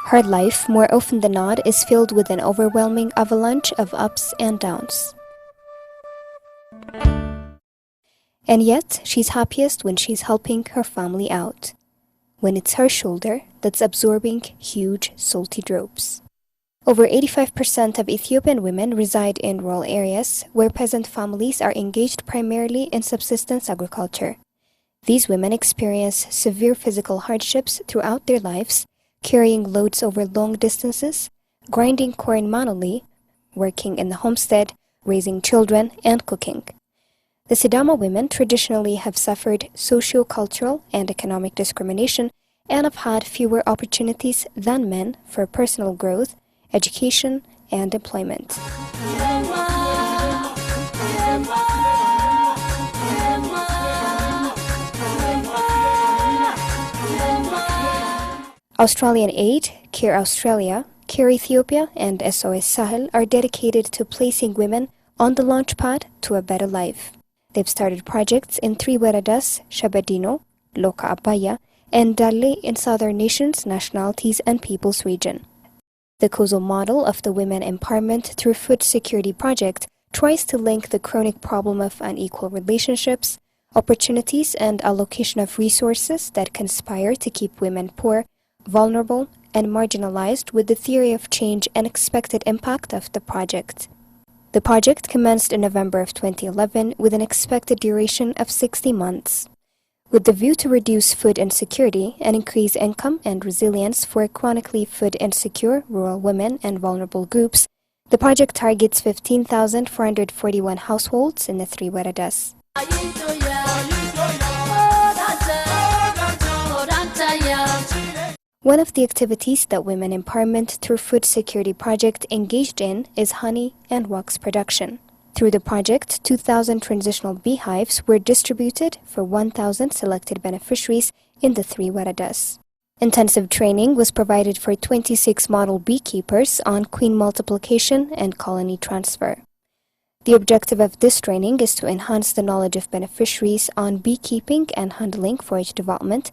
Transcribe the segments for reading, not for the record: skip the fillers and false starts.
Her life, more often than not, is filled with an overwhelming avalanche of ups and downs. And yet, she's happiest when she's helping her family out. When it's her shoulder that's absorbing huge, salty drops. Over 85% of Ethiopian women reside in rural areas where peasant families are engaged primarily in subsistence agriculture. These women experience severe physical hardships throughout their lives, carrying loads over long distances, grinding corn manually, working in the homestead, raising children, and cooking. The Sidama women traditionally have suffered socio-cultural and economic discrimination and have had fewer opportunities than men for personal growth, education, and employment. Australian Aid, Care Australia, Care Ethiopia, and SoS Sahel are dedicated to placing women on the launchpad to a better life. They've started projects in 3 waradas, Shabadino, Loka Abaya, and Dalle in southern nations, nationalities, and peoples region. The COSO model of the Women Empowerment Through Food Security project tries to link the chronic problem of unequal relationships, opportunities, and allocation of resources that conspire to keep women poor, vulnerable, and marginalized with the theory of change and expected impact of the project. The project commenced in November of 2011 with an expected duration of 60 months. With the view to reduce food insecurity and increase income and resilience for chronically food insecure rural women and vulnerable groups, the project targets 15,441 households in the 3 waradas. One of the activities that Women Empowerment Through Food Security project engaged in is honey and wax production. Through the project, 2,000 transitional beehives were distributed for 1,000 selected beneficiaries in the 3 waradas. Intensive training was provided for 26 model beekeepers on queen multiplication and colony transfer. The objective of this training is to enhance the knowledge of beneficiaries on beekeeping and handling forage development,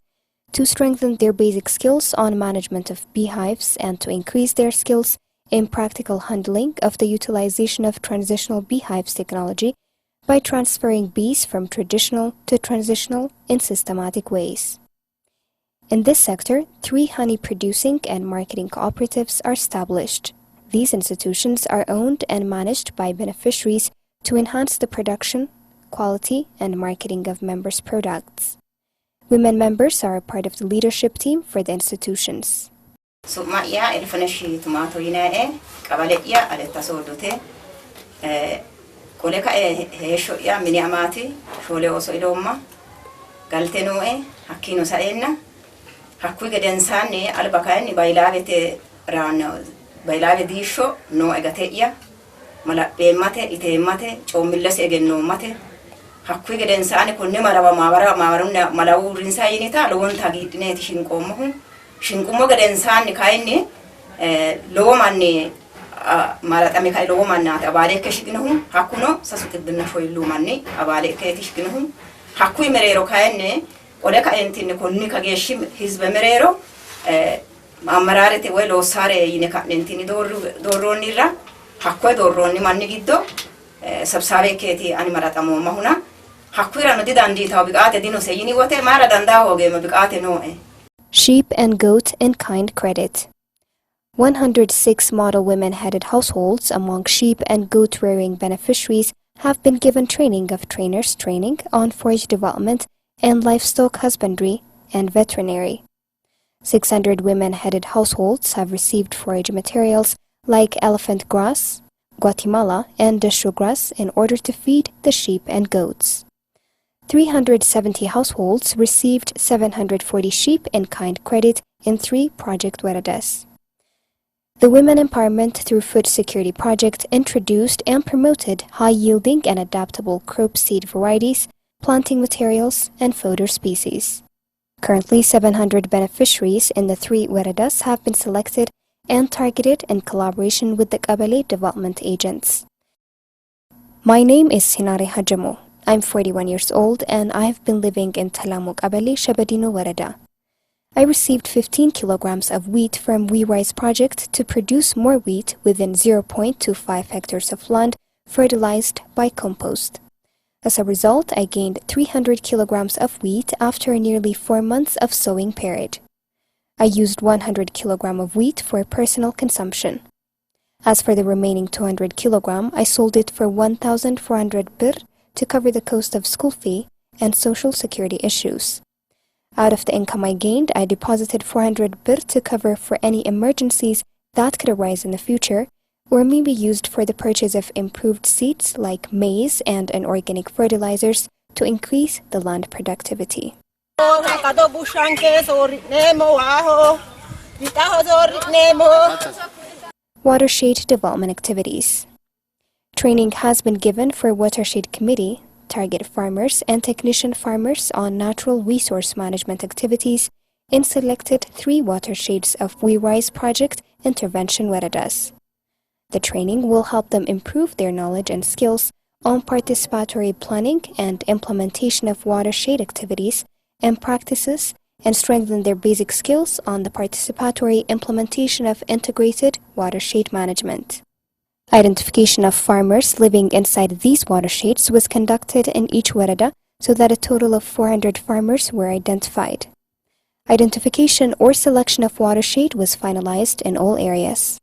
to strengthen their basic skills on management of beehives, and to increase their skills in practical handling of the utilization of transitional beehives technology by transferring bees from traditional to transitional in systematic ways. In this sector, 3 honey-producing and marketing cooperatives are established. These institutions are owned and managed by beneficiaries to enhance the production, quality, and marketing of members' products. Women members are a part of the leadership team for the institutions. Sumaya elfaneshi tomato yinae qabaleya aletta sodote koleka hesho ya mini amati shole oso iloma galtenoe hakkino saenna hakku gedensane albakaani bailabete rano bailave disho no egateya mala bemate itemate chomilles egenno mate hakku gedensane konne marunna malawurin sayinita lowonta gidineti shinqomo shinqumo gadensan kaayni loomanni maratami kay loomanna abale keshignuhum hakuno sasukidna shoylu manni abale ketishignuhum hakku merero kaayni ole kaentin konni kageshi hizbe merero amararete welo sare yine kanentini dorronira hakku dorronni manni giddo sabsabe keti ani maratamo mahuna hakku rano didandi tabiqate dino seyini wote mara danda hoge mabiqate noe. Sheep and goat in-kind credit. 106 model women-headed households among sheep and goat-rearing beneficiaries have been given training of trainers training on forage development and livestock husbandry and veterinary. 600 women-headed households have received forage materials like elephant grass, Guatemala, and dasho grass in order to feed the sheep and goats. 370 households received 740 sheep in-kind credit in 3 project waradas. The Women Empowerment Through Food Security project introduced and promoted high-yielding and adaptable crop seed varieties, planting materials, and fodder species. Currently, 700 beneficiaries in the 3 waradas have been selected and targeted in collaboration with the Kabale development agents. My name is Sinare Hajamo. I'm 41 years old and I have been living in Talamu Kabale Shabadino Warada. I received 15 kilograms of wheat from We Rise project to produce more wheat within 0.25 hectares of land fertilized by compost. As a result, I gained 300 kilograms of wheat after nearly 4 months of sowing period. I used 100 kilogram of wheat for personal consumption. As for the remaining 200 kilogram, I sold it for 1,400 birr to cover the cost of school fee and social security issues. Out of the income I gained, I deposited 400 birr to cover for any emergencies that could arise in the future, or may be used for the purchase of improved seeds like maize and inorganic fertilizers to increase the land productivity. Watershed development activities. Training has been given for Watershed Committee, target farmers and technician farmers on natural resource management activities in selected 3 watersheds of We Rise project intervention waradas. The training will help them improve their knowledge and skills on participatory planning and implementation of watershed activities and practices and strengthen their basic skills on the participatory implementation of integrated watershed management. Identification of farmers living inside these watersheds was conducted in each warada so that a total of 400 farmers were identified. Identification or selection of watershed was finalized in all areas.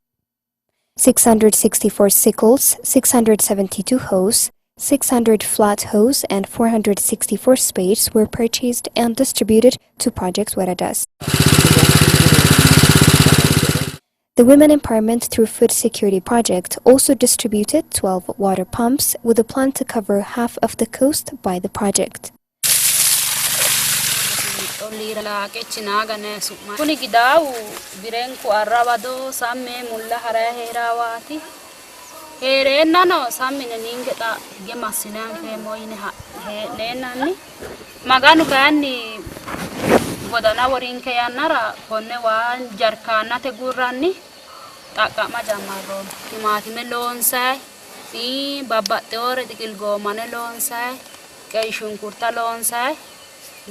664 sickles, 672 hoes, 600 flat hoes and 464 spades were purchased and distributed to project waradas. The Women Empowerment through Food Security Project also distributed 12 water pumps with a plan to cover half of the coast by the project. Godana warin ke yanara konne wan jarkana te gurranni taqama jamarro timatime lonsay ti babbatte ore dikil gomane lonsay kay shunkurta lonsay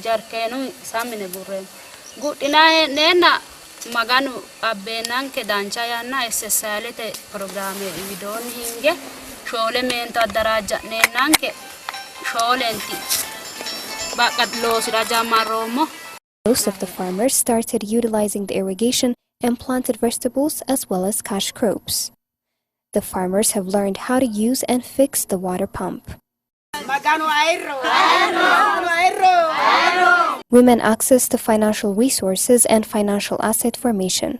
jarkenu samine gurren gudina nena maganu abbenan ke dancha yanna SoS Sahelete programme widon hinge shole mento daraja nenanke sholenti baqat losira jamarromo. Most of the farmers started utilizing the irrigation and planted vegetables as well as cash crops. The farmers have learned how to use and fix the water pump. Women access to financial resources and financial asset formation.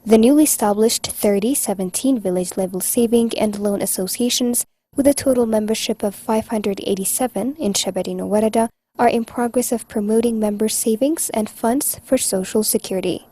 The newly established 3017 village-level saving and loan associations with a total membership of 587 in Shebedino Warada are in progress of promoting member savings and funds for social security.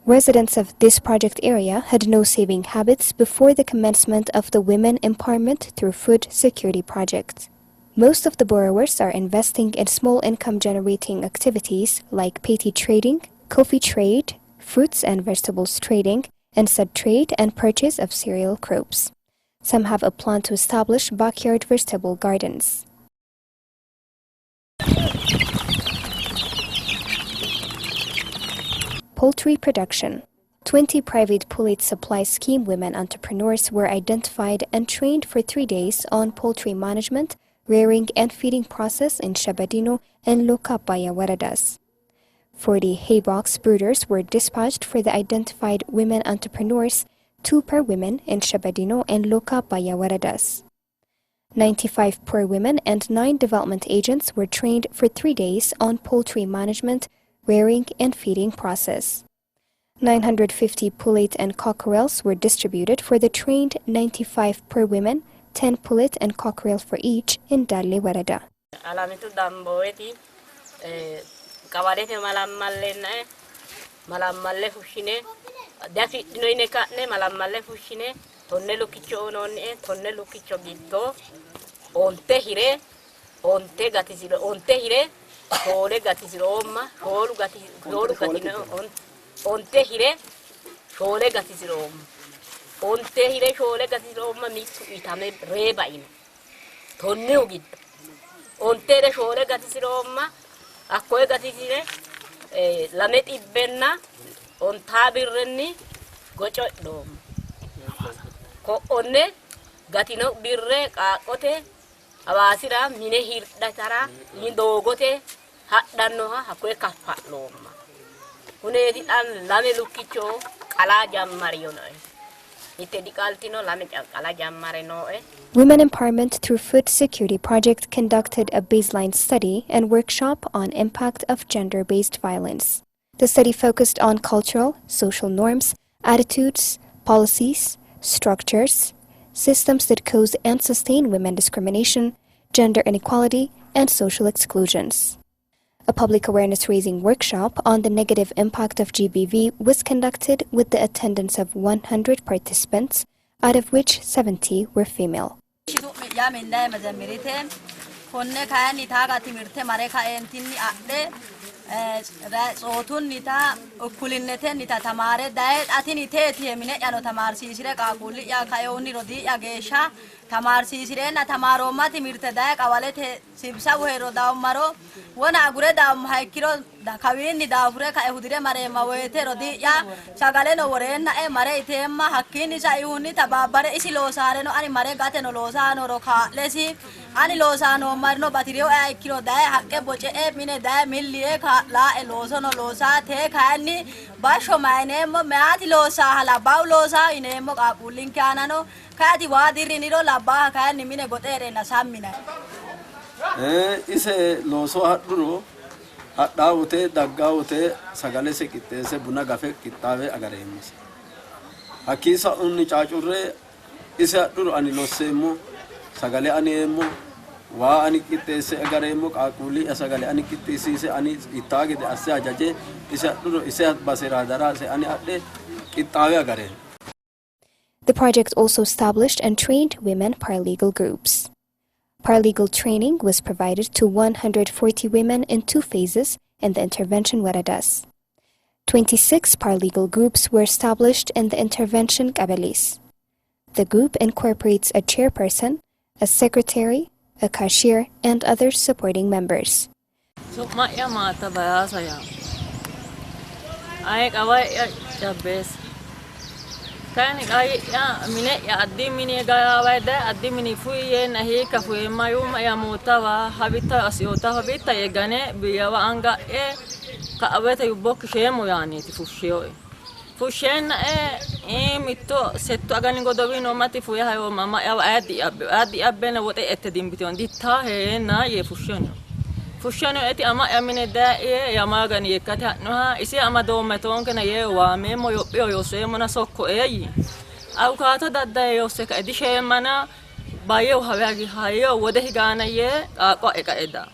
Residents of this project area had no saving habits before the commencement of the Women Empowerment through Food Security Project. Most of the borrowers are investing in small income generating activities like petty trading, coffee trade, fruits and vegetables trading, and said trade and purchase of cereal crops. Some have a plan to establish backyard vegetable gardens. Poultry production. 20 private pullet supply scheme women entrepreneurs were identified and trained for 3 days on poultry management, rearing and feeding process in Shebedino and Lokapaya waradas. 40 hay box brooders were dispatched for the identified women entrepreneurs, 2 per women in Shebedino and Lokapaya waradas. 95 per women and 9 development agents were trained for 3 days on poultry management, rearing and feeding process. 950 pullet and cockerels were distributed for the trained 95 per women, 10 pullet and cockerel for each in Dalle Warada. Alamitu damboeti kawarete malamalle fushine dafi noine katne malamalle fushine tonne lukicho nonne tonne lukicho giddo onte hire onte gatisiro onte hire shole gatisiro omma sholu gatino onte hire shole gatisiro omma onte hire shole gatisiro omma mitu itame reba ino tonne ugiddo onte de shole gatisiro omma akkoe gatisire lamet ibbenna on tabirrenni goco dom ko onne gatino birre qaqote awasira mine hirdatara min dogote haddannoha hakwe kaffaloma huneti dan lame lukkicho kala jammariyono Women Empowerment Through Food Security Project conducted a baseline study and workshop on impact of gender-based violence. The study focused on cultural, social norms, attitudes, policies, structures, systems that cause and sustain women discrimination, gender inequality, and social exclusions. A public awareness-raising workshop on the negative impact of GBV was conducted with the attendance of 100 participants, out of which 70 were female. Sotun nita ukulinete nita tamare daet atini teti emine yano tamar sisire kakuli ya kayoni rodi ya gesha tamar sisire na tamaro mati mirte daek awalete sibsa wero daum maro wona agure daum haikiro da kawini da fure ka ehudire mare mawete rodi ya sagale no worena e mare itemma hakkini sa ihuni tababare isi losare no ani mare gate no losano ro ka lesi ani losano marno batirio e kiro dae hakke boce e mine dae millie ka la e losono losa te kani basho maine mo meati losa hala baulosa inemo ka kulinkanano kati wadirini ro labba kani mine gotere na sammina ise loso haduro hadawute daggawute sagale se kittese buna gafe kittawe agareemmis akisa unni caacurre ise haduro ani losseemmo sagale aneemmo wa ani kittese agareemmo qaaquli sagale ani kittisiise ani ittaagide asse ajaje ise haduro ise basera darase ani adde kittawe agareemmo. The project also established and trained women paralegal groups. Paralegal training was provided to 140 women in 2 phases in the intervention waradas. 26 paralegal groups were established in the intervention kabalis. The group incorporates a chairperson, a secretary, a cashier, and other supporting members. Kan ya mine ya addi mine ga wada addi mine fuye na he ka fuye mayu ya mutawa habita asiota habita ye gane biya wa anga e ka aweta yubok shemo yani ti fushen e mitto setto agani godovino mati fuye hayo mama ya adi abbe na wote etedim biton ditta he na ye fushen eti ama amine da e ya magani yekata no isi ama do meton kana ye wa memo yo yo se mona sokko e au kata dadda yo se ka edishe mana bayo hawagi hayo wode higana ye ko eka eda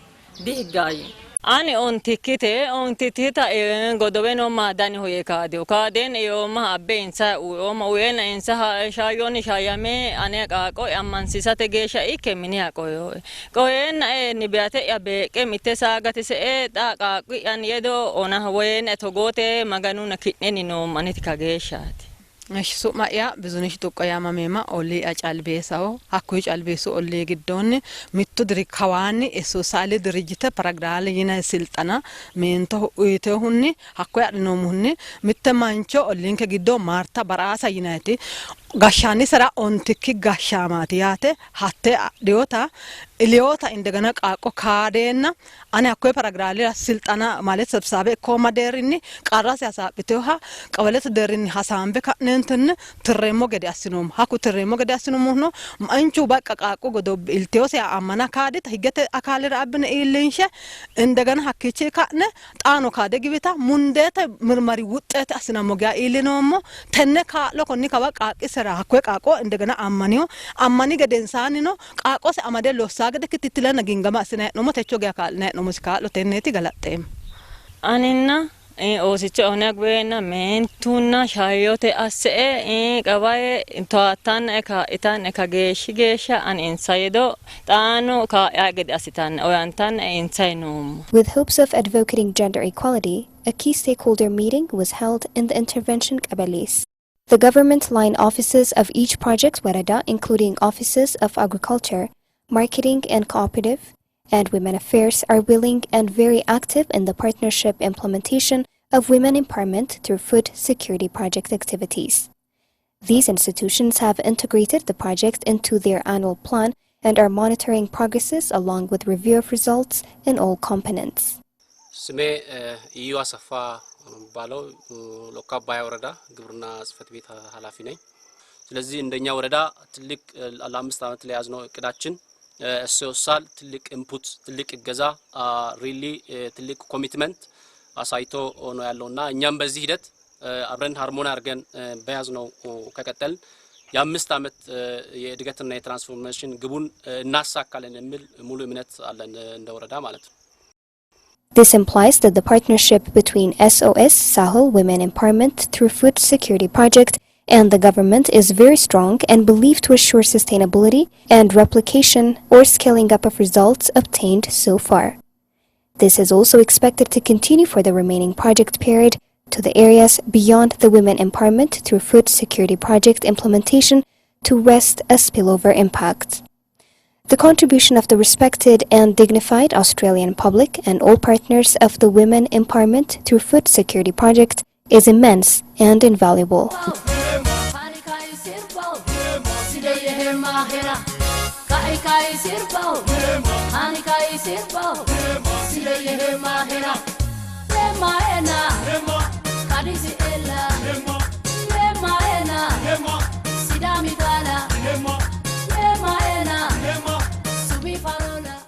dihigayi ani on titita e godoveno ma dani hoye ka den yo ma abbe insa o ma wena insa shayoni shayame ane ko amman sisate gesha ikemini ko en e nibiate ya be ke mitesa gati se e da ka an yedo ona wena togote maganu na kitneni no manetika gesha እሺ ሱማያ ብዙነሽ ተቆያማ መማ ኦሌ አጫልቤሳው አኩይ ጫልቤሱ ኦሌ ግዶን ሚቱ ድሪ ካዋኒ ኤሶሳሊ ድርጅተ ፕሮግራም ይና ስልጣና ሜንቶ ኡይተሁኒ አኩይ አድኖሙኒ ሚተማንቾ ኦሊንከ ግዶ ማርታ በራሳ ይናቲ ጋሻኒ ሰራ ኦንቲክ ጋሻማቲ ያተ ሀተ ዲዮታ ኢሊዮታ እንደገና ቃቆ ካዴና አኔ አኩይ ፕሮግራም ስልጣና ማለት ሰብሳቤ ኮማደሪኒ ቃራስ ያሳብተውሃ ቀበለት ደሪኒ ሐሳምበ ካነንተን ትሬሞ ገዲ አስኖም ሀኩ ትሬሞ ገዲ አስኖም ሆኖ አንቹ በቃ ቃቆ ጎዶ ኢልቴዎስ ያአማና ካዴት ህገተ አካል ረአብነ ኢልንሸ እንደገና ሀኪቼ ካነ ጣኖ ካደ ግቢታ ሙንደተ ምርመሪ ውጤት አስናሞ ጋ ኢልኖሞ ተነካ ለኮኒ ካባ ቃቂ ሰራ አኩይ ቃቆ እንደገና አማኒ ገደንሳኒ ነው ቃቆስ አማደ ሎሳ gade kititila gingama sina no motecho ga kal na no musika lo teneti galatem anina osicho onagwena mentuna shayote asse qabaye toatan eka gesha an insaido tano ka aged asitan oyantan insainom. With hopes of advocating gender equality, a key stakeholder meeting was held in the intervention kabalis. The government line offices of each project warada, including offices of agriculture, marketing and cooperative, and Women Affairs are willing and very active in the partnership implementation of women empowerment through food security project activities. These institutions have integrated the project into their annual plan and are monitoring progresses along with review of results in all components. ስሜ እዩ አሰፋ ባለው ሎካባያ ወረዳ ግብርና ጽፈት ቤት ኃላፊ ነኝ። ስለዚህ እንደኛ ወረዳ ትልቅ ለ5 አመት ላይ ያዝነው እቅዳችን SoS Sahel ትልቅ ኢንፑት ትልቅ እገዛ ሪሊ ትልቅ ኮሚትመንት አሳይቶ ነው ያለውና እኛም በዚህ ሂደት አብረን ሃርሞኒ አርገን በያዝነው ከቀጠል የ5 አመት የእድገትና የትራንስፎርሜሽን ግቡን እናሳካለን የሚል ሙሉ እምነት አለን እንደ ወረዳ ማለት ነው። This implies that the partnership between SoS Sahel Women Empowerment through Food Security Project and the government is very strong and believed to assure sustainability and replication or scaling up of results obtained so far. This is also expected to continue for the remaining project period to the areas beyond the women empowerment through food security project implementation to wrest a spillover impact. The contribution of the respected and dignified Australian public and all partners of the women empowerment through food security project is immense and invaluable. Sidami Tala, Lema Ena, Lema Subi Farola.